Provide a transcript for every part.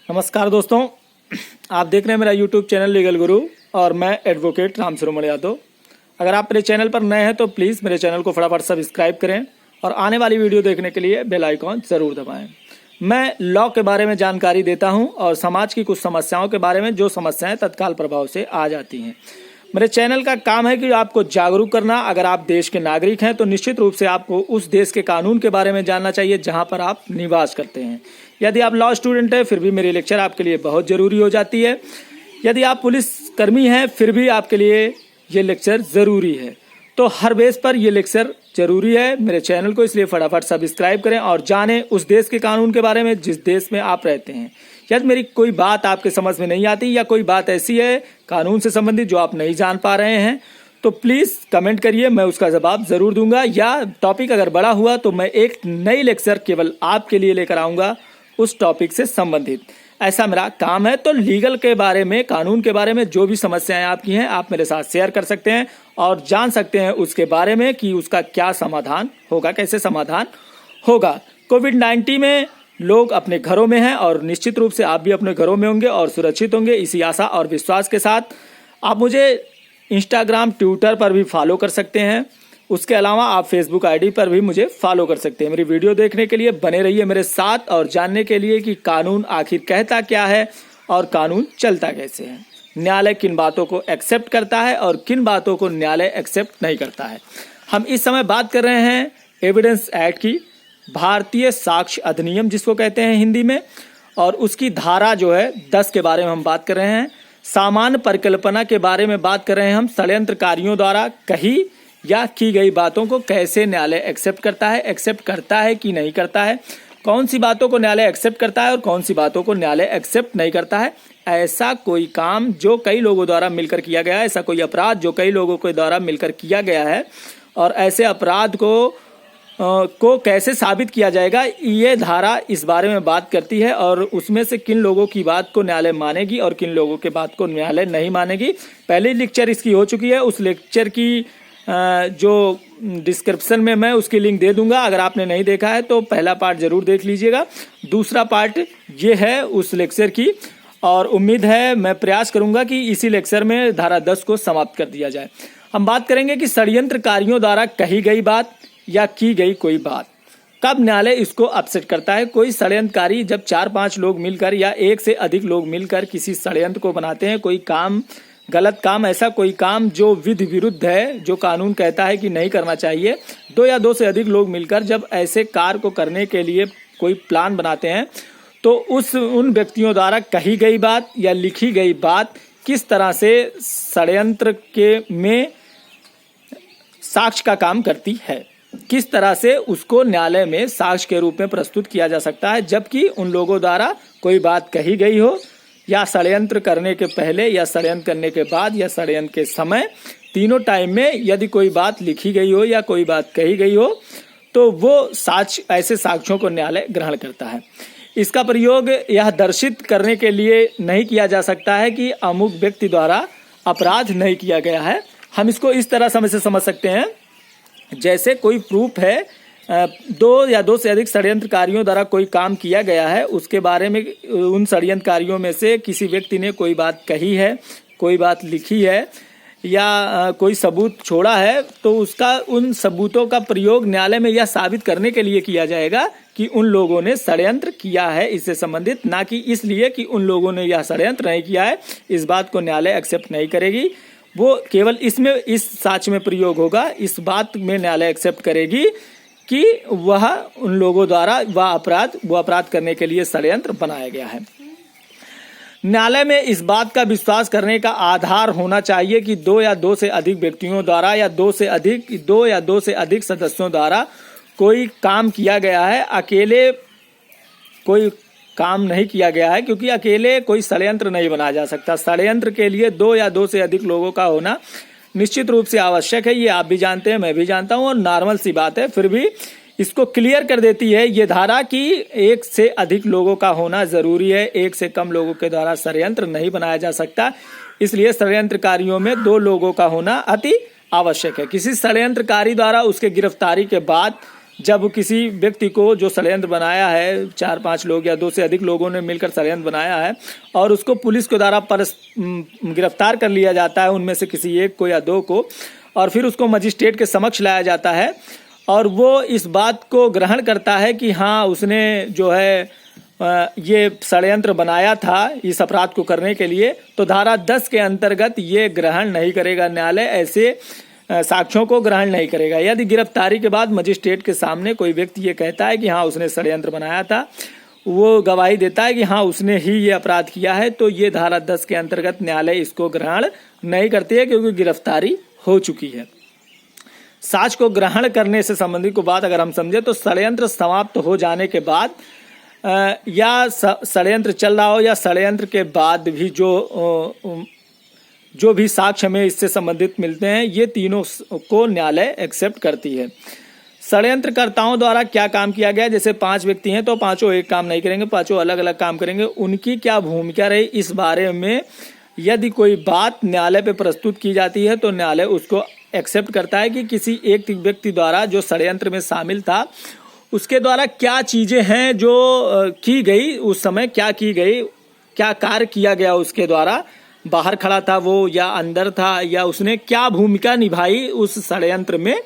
नमस्कार दोस्तों, आप देख रहे हैं मेरा यूट्यूब चैनल लीगल गुरु और मैं एडवोकेट राम शिरोमणि यादव। अगर आप मेरे चैनल पर नए हैं तो प्लीज़ मेरे चैनल को फटाफट सब्सक्राइब करें और आने वाली वीडियो देखने के लिए बेल आइकॉन ज़रूर दबाएं। मैं लॉ के बारे में जानकारी देता हूं और समाज की कुछ समस्याओं के बारे में, जो समस्याएं तत्काल प्रभाव से आ जाती हैं। मेरे चैनल का काम है कि आपको जागरूक करना। अगर आप देश के नागरिक हैं तो निश्चित रूप से आपको उस देश के कानून के बारे में जानना चाहिए जहां पर आप निवास करते हैं। यदि आप लॉ स्टूडेंट हैं फिर भी मेरी लेक्चर आपके लिए बहुत ज़रूरी हो जाती है। यदि आप पुलिस कर्मी हैं फिर भी आपके लिए ये लेक्चर ज़रूरी है। तो हर बेस पर ये लेक्चर जरूरी है मेरे चैनल को, इसलिए फटाफट सब्सक्राइब करें और जानें उस देश के कानून के बारे में जिस देश में आप रहते हैं। यदि मेरी कोई बात आपके समझ में नहीं आती या कोई बात ऐसी है कानून से संबंधित जो आप नहीं जान पा रहे हैं तो प्लीज़ कमेंट करिए, मैं उसका जवाब ज़रूर दूंगा। या टॉपिक अगर बड़ा हुआ तो मैं एक नई लेक्चर केवल आपके लिए लेकर आऊँगा उस टॉपिक से संबंधित। ऐसा मेरा काम है। तो लीगल के बारे में, कानून के बारे में जो भी समस्याएं आपकी हैं आप मेरे साथ शेयर कर सकते हैं और जान सकते हैं उसके बारे में कि उसका क्या समाधान होगा, कैसे समाधान होगा। कोविड-19 में लोग अपने घरों में हैं और निश्चित रूप से आप भी अपने घरों में होंगे और सुरक्षित होंगे। इसी आशा और विश्वास के साथ आप मुझे इंस्टाग्राम, ट्विटर पर भी फॉलो कर सकते हैं। उसके अलावा आप फेसबुक आईडी पर भी मुझे फॉलो कर सकते हैं। मेरी वीडियो देखने के लिए बने रहिए मेरे साथ और जानने के लिए कि कानून आखिर कहता क्या है और कानून चलता कैसे है। न्यायालय किन बातों को एक्सेप्ट करता है और किन बातों को न्यायालय एक्सेप्ट नहीं करता है। हम इस समय बात कर रहे हैं एविडेंस एक्ट की, भारतीय साक्ष्य अधिनियम जिसको कहते हैं हिंदी में, और उसकी धारा जो है 10 के बारे में हम बात कर रहे हैं। सामान्य परिकल्पना के बारे में बात कर रहे हैं हम। षड्यंत्रकारियों द्वारा कही या की गई बातों को कैसे न्यायालय एक्सेप्ट करता है कि नहीं करता है, कौन सी बातों को न्यायालय एक्सेप्ट करता है और कौन सी बातों को न्यायालय एक्सेप्ट नहीं करता है। ऐसा कोई काम जो कई लोगों द्वारा मिलकर किया गया है, ऐसा कोई अपराध जो कई लोगों के द्वारा मिलकर किया गया है और ऐसे अपराध को कैसे साबित किया जाएगा, ये धारा इस बारे में बात करती है। और उसमें से किन लोगों की बात को न्यायालय मानेगी और किन लोगों के बात को न्यायालय नहीं मानेगी। पहली लेक्चर इसकी हो चुकी है। उस लेक्चर की जो डिस्क्रिप्शन में मैं उसकी लिंक दे दूंगा। अगर आपने नहीं देखा है तो पहला पार्ट जरूर देख लीजिएगा। दूसरा पार्ट ये है उस लेक्चर की, और उम्मीद है मैं प्रयास करूंगा कि इसी लेक्चर में धारा 10 को समाप्त कर दिया जाए। हम बात करेंगे कि षड्यंत्रकारियों द्वारा कही गई बात या की गई कोई बात कब न्यायालय इसको अपसेट करता है। कोई षड्यंत्रकारी जब 4-5 लोग मिलकर या एक से अधिक लोग मिलकर किसी षड्यंत्र को बनाते हैं, कोई काम, गलत काम, ऐसा कोई काम जो विधि विरुद्ध है, जो कानून कहता है कि नहीं करना चाहिए, 2 या 2 से अधिक लोग मिलकर जब ऐसे कार्य को करने के लिए कोई प्लान बनाते हैं तो उन व्यक्तियों द्वारा कही गई बात या लिखी गई बात किस तरह से षड्यंत्र में साक्ष्य का काम करती है, किस तरह से उसको न्यायालय में साक्ष्य के रूप में प्रस्तुत किया जा सकता है। जबकि उन लोगों द्वारा कोई बात कही गई हो, या षड्यंत्र करने के पहले या षड्यंत्र करने के बाद या षड्यंत्र के समय, तीनों टाइम में यदि कोई बात लिखी गई हो या कोई बात कही गई हो तो वो साक्ष्य, ऐसे साक्ष्यों को न्यायालय ग्रहण करता है। इसका प्रयोग यह दर्शित करने के लिए नहीं किया जा सकता है कि अमुक व्यक्ति द्वारा अपराध नहीं किया गया है। हम इसको इस तरह से समझ सकते हैं, जैसे कोई प्रूफ है, 2 या 2 से अधिक षड्यंत्रकारियों द्वारा कोई काम किया गया है, उसके बारे में उन षड्यंत्रकारियों में से किसी व्यक्ति ने कोई बात कही है, कोई बात लिखी है या कोई सबूत छोड़ा है, तो उसका, उन सबूतों का प्रयोग न्यायालय में यह साबित करने के लिए किया जाएगा कि उन लोगों ने षड्यंत्र किया है इससे संबंधित, ना कि इसलिए कि उन लोगों ने यह षड्यंत्र नहीं किया है। इस बात को न्यायालय एक्सेप्ट नहीं करेगी। वो केवल इसमें, इस साक्ष्य में प्रयोग होगा, इस बात में न्यायालय एक्सेप्ट करेगी कि वह उन लोगों द्वारा वो अपराध करने के लिए षड्यंत्र बनाया गया है। न्यायालय में इस बात का विश्वास करने का आधार होना चाहिए कि 2 या 2 से अधिक व्यक्तियों द्वारा या 2 या 2 से अधिक सदस्यों द्वारा कोई काम किया गया है। अकेले कोई काम नहीं किया गया है, क्योंकि अकेले कोई षड्यंत्र नहीं बनाया जा सकता। षड्यंत्र के लिए 2 या 2 से अधिक लोगों का होना निश्चित रूप से आवश्यक है। ये आप भी जानते हैं, मैं भी जानता हूं और नॉर्मल सी बात है। फिर भी इसको क्लियर कर देती है ये धारा कि 1 से अधिक लोगों का होना जरूरी है, 1 से कम लोगों के द्वारा षड्यंत्र नहीं बनाया जा सकता। इसलिए षड्यंत्रकारियों में 2 लोगों का होना अति आवश्यक है। किसी षड्यंत्रकारी द्वारा उसके गिरफ्तारी के बाद जब किसी व्यक्ति को जो षड्यंत्र बनाया है, 4-5 लोग या 2 से अधिक लोगों ने मिलकर षड्यंत्र बनाया है और उसको पुलिस के द्वारा गिरफ्तार कर लिया जाता है, उनमें से किसी एक को या 2 को, और फिर उसको मजिस्ट्रेट के समक्ष लाया जाता है और वो इस बात को ग्रहण करता है कि हाँ उसने जो है ये षड्यंत्र बनाया था इस अपराध को करने के लिए, तो धारा 10 के अंतर्गत ये ग्रहण नहीं करेगा न्यायालय, ऐसे साक्ष्यों को ग्रहण नहीं करेगा। यदि गिरफ्तारी के बाद मजिस्ट्रेट के सामने कोई व्यक्ति ये कहता है कि हाँ उसने षड्यंत्र बनाया था, वो गवाही देता है कि हाँ उसने ही ये अपराध किया है, तो ये धारा 10 के अंतर्गत न्यायालय इसको ग्रहण नहीं करती है क्योंकि गिरफ्तारी हो चुकी है। साक्ष्य को ग्रहण करने से संबंधित को बात अगर हम समझे तो षड्यंत्र समाप्त हो जाने के बाद या षड्यंत्र चल रहा हो या षड्यंत्र के बाद भी जो भी साक्ष्य हमें इससे संबंधित मिलते हैं, ये तीनों को न्यायालय एक्सेप्ट करती है। षड्यंत्रकर्ताओं द्वारा क्या काम किया गया, जैसे 5 व्यक्ति हैं तो पांचों एक काम नहीं करेंगे, पांचों अलग अलग काम करेंगे, उनकी क्या भूमिका रही इस बारे में यदि कोई बात न्यायालय पे प्रस्तुत की जाती है तो न्यायालय उसको एक्सेप्ट करता है कि किसी एक व्यक्ति द्वारा जो षड्यंत्र में शामिल था उसके द्वारा क्या चीजें हैं जो की गई, उस समय क्या की गई, क्या कार्य किया गया उसके द्वारा, बाहर खड़ा था वो या अंदर था, या उसने क्या भूमिका निभाई उस षड्यंत्र में,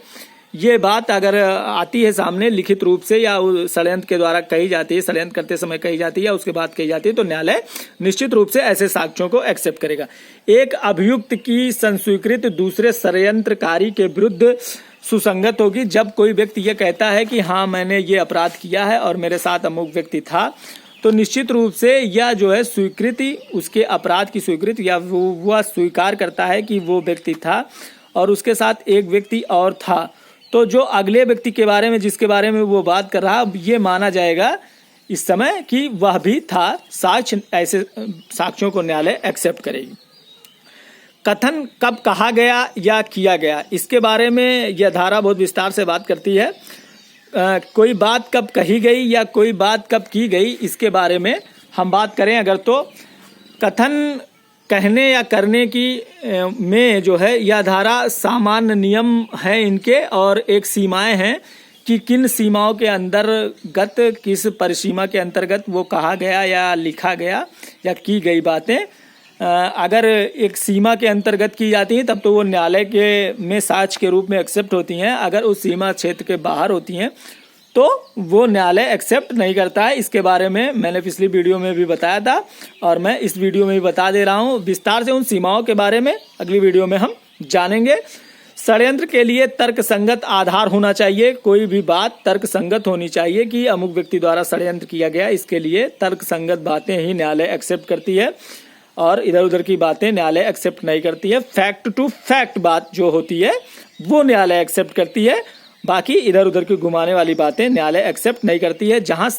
ये बात अगर आती है सामने लिखित रूप से या षड्यंत्र के द्वारा कही जाती है, षड्यंत्र करते समय कही जाती है या उसके बाद कही जाती है, तो न्यायालय निश्चित रूप से ऐसे साक्ष्यों को एक्सेप्ट करेगा। एक अभियुक्त की संस्वीकृत दूसरे षड्यंत्रकारी के विरुद्ध सुसंगत होगी जब कोई व्यक्ति ये कहता है कि हाँ मैंने ये अपराध किया है और मेरे साथ अमुक व्यक्ति था, तो निश्चित रूप से यह जो है स्वीकृति, उसके अपराध की स्वीकृति, या वह स्वीकार करता है कि वो व्यक्ति था और उसके साथ एक व्यक्ति और था, तो जो अगले व्यक्ति के बारे में जिसके बारे में वो बात कर रहा, ये माना जाएगा इस समय कि वह भी था। साक्ष्य, ऐसे साक्ष्यों को न्यायालय एक्सेप्ट करेगी। कथन कब कहा गया या किया गया, इसके बारे में यह धारा बहुत विस्तार से बात करती है। कोई बात कब कही गई या कोई बात कब की गई, इसके बारे में हम बात करें अगर, तो कथन कहने या करने की में जो है यह धारा सामान्य नियम है इनके, और एक सीमाएं हैं कि किन सीमाओं के अंतर्गत, किस परिसीमा के अंतर्गत वो कहा गया या लिखा गया या की गई बातें अगर एक सीमा के अंतर्गत की जाती हैं तब तो वो न्यायालय के में साक्ष्य के रूप में एक्सेप्ट होती हैं। अगर उस सीमा क्षेत्र के बाहर होती हैं तो वो न्यायालय एक्सेप्ट नहीं करता है। इसके बारे में मैंने पिछली वीडियो में भी बताया था और मैं इस वीडियो में भी बता दे रहा हूँ विस्तार से। उन सीमाओं के बारे में अगली वीडियो में हम जानेंगे। षड्यंत्र के लिए तर्कसंगत आधार होना चाहिए। कोई भी बात तर्कसंगत होनी चाहिए कि अमुक व्यक्ति द्वारा षड्यंत्र किया गया, इसके लिए तर्कसंगत बातें ही न्यायालय एक्सेप्ट करती है और इधर उधर की बातें न्यायालय एक्सेप्ट नहीं करती है। फैक्ट टू फैक्ट बात जो होती है वो न्यायालय एक्सेप्ट करती है, बाकी इधर उधर की घुमाने वाली बातें न्यायालय एक्सेप्ट नहीं करती है। जहां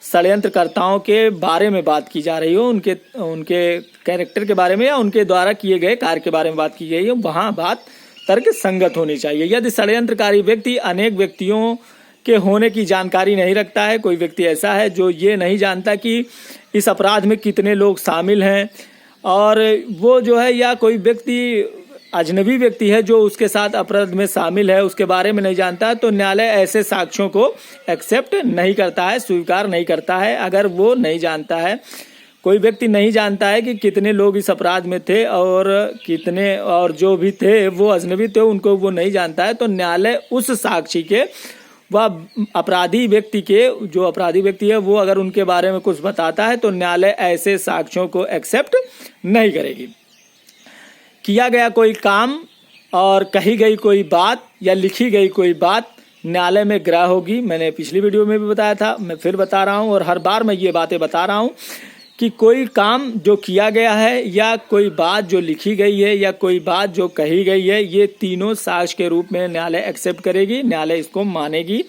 षड्यंत्रकर्ताओं के बारे में बात की जा रही हो, उनके कैरेक्टर के बारे में या उनके द्वारा किए गए कार्य के बारे में बात की गई है, वहां बात तर्क संगत होनी चाहिए। यदि षड्यंत्रकारी व्यक्ति अनेक व्यक्तियों के होने की जानकारी नहीं रखता है, कोई व्यक्ति ऐसा है जो ये नहीं जानता कि इस अपराध में कितने लोग शामिल हैं, और वो जो है या कोई व्यक्ति अजनबी व्यक्ति है जो उसके साथ अपराध में शामिल है, उसके बारे में नहीं जानता है, तो न्यायालय ऐसे साक्ष्यों को एक्सेप्ट नहीं करता है, स्वीकार नहीं करता है। अगर वो नहीं जानता है, कोई व्यक्ति नहीं जानता है कि कितने लोग इस अपराध में थे और कितने, और जो भी थे वो अजनबी थे, उनको वो नहीं जानता है, तो न्यायालय उस साक्षी के वह अपराधी व्यक्ति के, जो अपराधी व्यक्ति है वो अगर उनके बारे में कुछ बताता है तो न्यायालय ऐसे साक्ष्यों को एक्सेप्ट नहीं करेगी। किया गया कोई काम और कही गई कोई बात या लिखी गई कोई बात न्यायालय में ग्राह्य होगी। मैंने पिछली वीडियो में भी बताया था, मैं फिर बता रहा हूँ और हर बार मैं ये बातें बता रहा हूँ कि कोई काम जो किया गया है या कोई बात जो लिखी गई है या कोई बात जो कही गई है, ये तीनों साक्ष्य के रूप में न्यायालय एक्सेप्ट करेगी, न्यायालय इसको मानेगी।